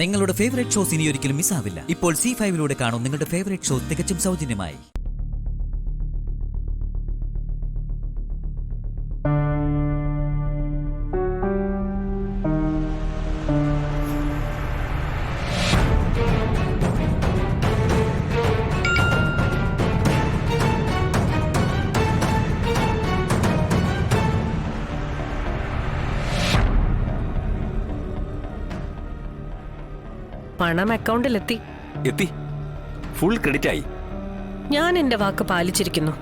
നിങ്ങളുടെ favourite shows ഇനി ഒരിക്കലും മിസ്സാവില്ല. ഇപ്പോൾ C5 കാണും നിങ്ങളുടെ ഫേവറേറ്റ് ഷോ തികച്ചും സൗജന്യമായി. പണം അക്കൗണ്ടിലെത്തി. എത്തി, ഫുൾ ക്രെഡിറ്റ് ആയി. ഞാൻ എന്റെ വാക്ക് പാലിച്ചിരിക്കുന്നു.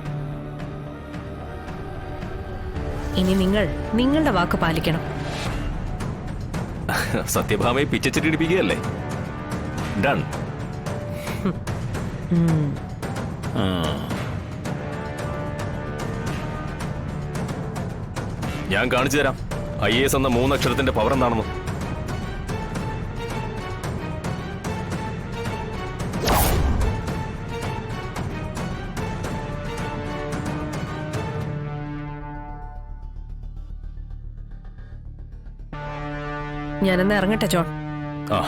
ഇനി നിങ്ങൾ നിങ്ങളുടെ വാക്ക് പാലിക്കണം. സത്യഭാമയെ പിച്ചിട്ടിടിപ്പിക്കുകയല്ലേ? ഡൺ. ഞാൻ കാണിച്ചു തരാം IAS എന്ന 3 അക്ഷരത്തിന്റെ പവർ എന്താണെന്ന്. ഞാനെന്ന് ഇറങ്ങട്ടെ ജോൺ. ആ,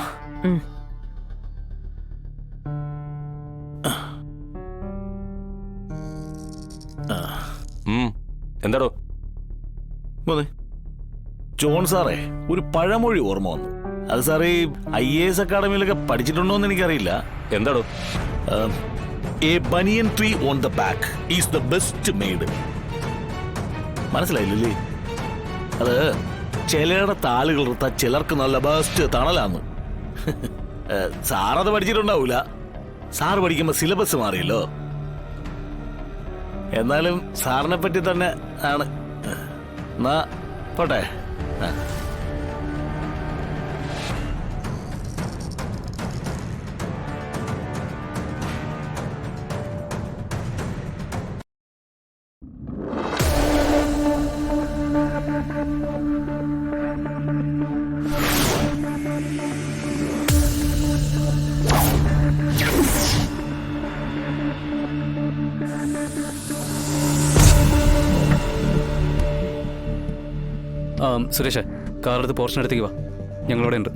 എന്താടോ? ജോൺ സാറേ, ഒരു പഴമൊഴി ഓർമ്മ വന്നു. അത് സാറേ IAS അക്കാഡമിയിലൊക്കെ പഠിച്ചിട്ടുണ്ടോന്ന് എനിക്കറിയില്ല. എന്താടോ? A banian tree on the back is the best made. മനസ്സിലായില്ലേ? അത് ചിലയുടെ താളുകൾ എടുത്ത ചിലർക്ക് നല്ല ബെസ്റ്റ് തണലാന്ന്. സാറത് പഠിച്ചിട്ടുണ്ടാവൂല. സാറ് പഠിക്കുമ്പോ സിലബസ് മാറിയല്ലോ. എന്നാലും സാറിനെ പറ്റി തന്നെ ആണ്. എന്നാ പോട്ടെ. സുരേഷ്, കാറെടുത്ത് പോർഷൻ അടുത്തേക്ക് വാ, ഞങ്ങളിവിടെ ഉണ്ട്.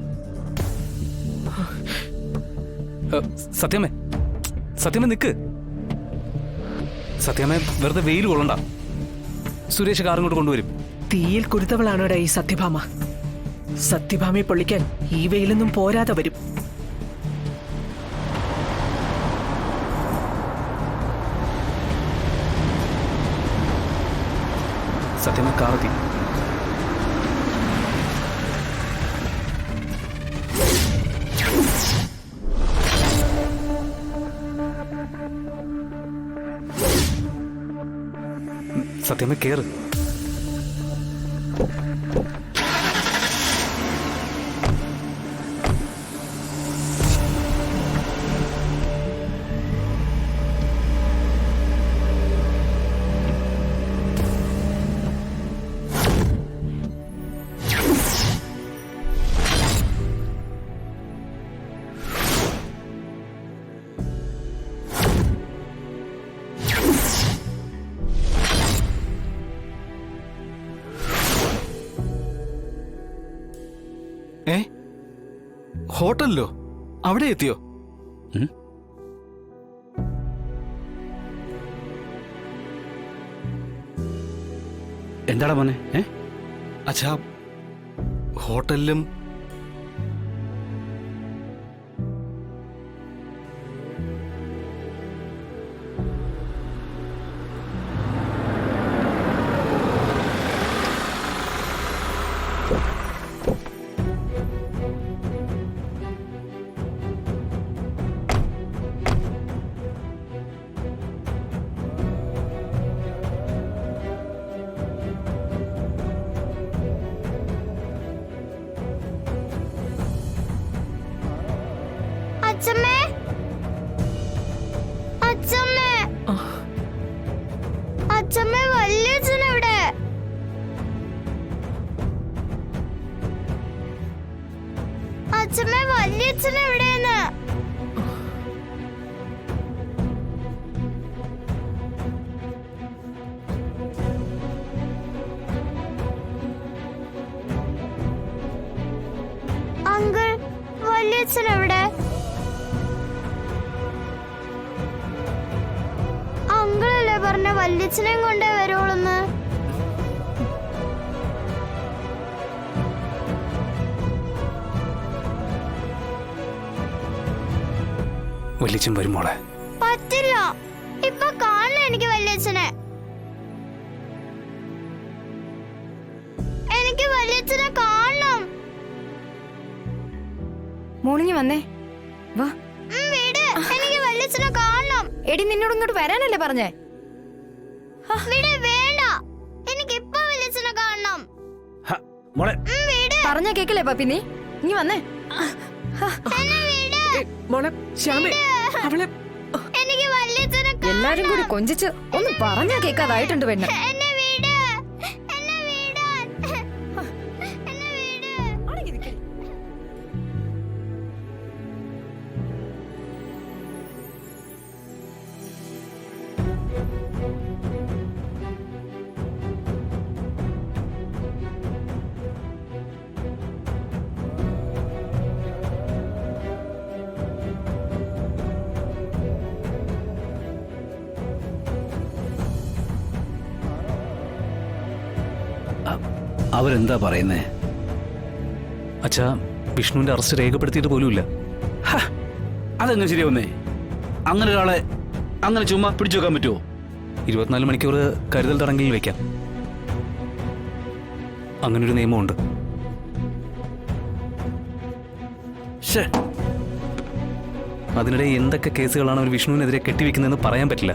സത്യമേ, സത്യമേ നിക്ക്. സത്യമേ, വെറുതെ വെയിൽ കൊള്ളണ്ട. സുരേഷ് കാറും കൂടെ കൊണ്ടുവരും. തീയിൽ കുരുത്തവളാണോടാ ഈ സത്യഭാമ? സത്യഭാമയെ പൊള്ളിക്കാൻ ഈ വെയിലൊന്നും പോരാതെ വരും. സത്യമേ, കാറെത്തി. സത്യമേ, കേറ്. ഹോട്ടലിലോ? അവിടെ എത്തിയോ? എന്താടാ മോനെ? അച്ഛാ, ഹോട്ടലിലും അച്ഛമ്മേ, അച്ഛമ്മേ, അച്ഛമ്മേ, വല്യച്ഛനെവിടെ? അച്ഛമ്മേ, വല്യച്ഛനെവിടെയെന്ന്? അങ്കിൾ, വലിയ വല്യച്ഛൻ എവിടെ? അങ്കിളല്ലേ പറഞ്ഞ വല്യച്ഛനെയും കൊണ്ടേ വരുവോളെന്ന്? വലിയച്ഛൻ വരും മോളെ. പറ്റില്ല, ഇപ്പൊ കാണണം എനിക്ക് വല്യച്ഛനെ. എനിക്ക് വല്യച്ഛനെ കാണണം. മോളിഞ്ഞ് വന്നേ വാ. വീട്, എനിക്ക് വല്യച്ഛനെ കാണണം. എടി നിന്നോട് ഇങ്ങോട്ട് വരാനല്ലേ പറഞ്ഞേ? വീട് വേണ്ട, എനിക്ക് ഇപ്പൊ വല്യച്ഛനെ കാണണം. മോളെ വീട്, പറഞ്ഞ കേക്കില്ലേ പപ്പി, നീ ഇനി വന്നേ. എന്നെ വീട്. മോളെ ശ്യാമേ, അവളെ എനിക്ക് വല്യച്ഛനെ എല്ലാരും കൂടി കൊഞ്ചിച്ച് ഒന്ന് പറഞ്ഞാ കേക്കാതായിട്ടുണ്ട് പെണ്ണ്. എന്നെ വീട്, എന്നെ വീട്, എന്നെ വീട്. അവരെന്താ പറയുന്നേ? അച്ഛാ, വിഷ്ണുവിന്റെ അറസ്റ്റ് രേഖപ്പെടുത്തിയിട്ട് പോലുമില്ല. അതെങ്ങനെ ശരിയാവുന്നേ? അങ്ങനെ ഒരാളെ അങ്ങനെ ചുമ്മാ പിടിച്ചു വെക്കാൻ പറ്റുമോ? 24 മണിക്കൂർ കരുതൽ തടങ്കലിൽ വെക്കാം. അങ്ങനൊരു നിയമമുണ്ട്. ശ്ശേ, അതിനിടെ എന്തൊക്കെ കേസുകളാണ് ഒരു വിഷ്ണുവിനെതിരെ കെട്ടിവെക്കുന്നതെന്ന് പറയാൻ പറ്റില്ല.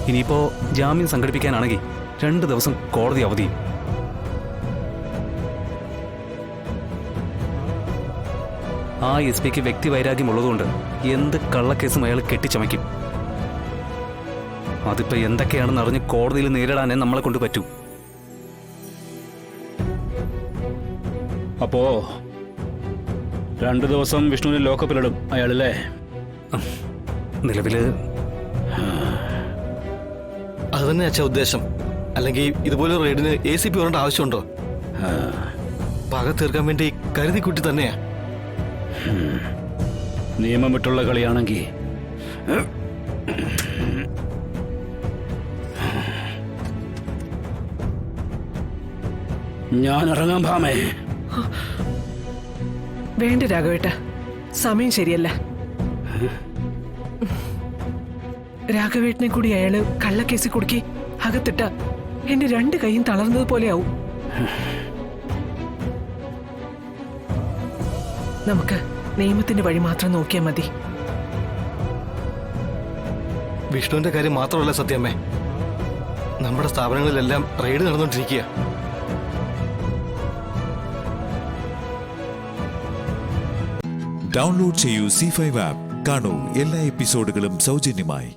ഇനിയിപ്പോ ജാമ്യം സംഘടിപ്പിക്കാനാണെങ്കിൽ 2 ദിവസം കോടതി അവധിയും. ആ എസ് പിക്ക് വ്യക്തിവൈരാഗ്യമുള്ളതുകൊണ്ട് എന്ത് കള്ളക്കേസും അയാൾ കെട്ടിച്ചമയ്ക്കും. അതിപ്പോ എന്തൊക്കെയാണെന്ന് അറിഞ്ഞ് കോടതിയിൽ നേരിടാനേ നമ്മളെ കൊണ്ട് പറ്റൂ. അപ്പോ 2 ദിവസം വിഷ്ണുവിനെ ലോക്കപ്പിലിടും അയാളല്ലേ? നിലവില് അത് തന്നെ അച്ഛാ ഉദ്ദേശം. അല്ലെങ്കിൽ ഇതുപോലെ റെയ്ഡിന് ACP വരേണ്ട ആവശ്യമുണ്ടോ? പക തീർക്കാൻ വേണ്ടി കരുതി കുട്ടി തന്നെയാ. നിയമം വിട്ടുള്ള കളിയാണെങ്കിൽ ഞാൻ ഇറങ്ങാൻ ഭാമേ. വേണ്ട രാഘവേട്ട, സമയം ശരിയല്ല. രാഘവേട്ടനെ കൂടി അയാള് കള്ളക്കേസിൽ കുടുക്കി അകത്തിട്ട എന്റെ 2 കൈയും തളർന്നത് പോലെയാവും. നമുക്ക് നിയമത്തിന്റെ വഴി മാത്രം നോക്കിയാൽ മതി. വിഷ്ണുവിന്റെ കാര്യം മാത്രമല്ല സത്യമ്മേ, നമ്മുടെ സ്ഥാപനങ്ങളിലെല്ലാം റെയ്ഡ് നടന്നുകൊണ്ടിരിക്കുക. ഡൗൺലോഡ് ചെയ്യൂ C5 ആപ്പ്. കാണൂ എല്ലാ എപ്പിസോഡുകളും സൗജന്യമായി.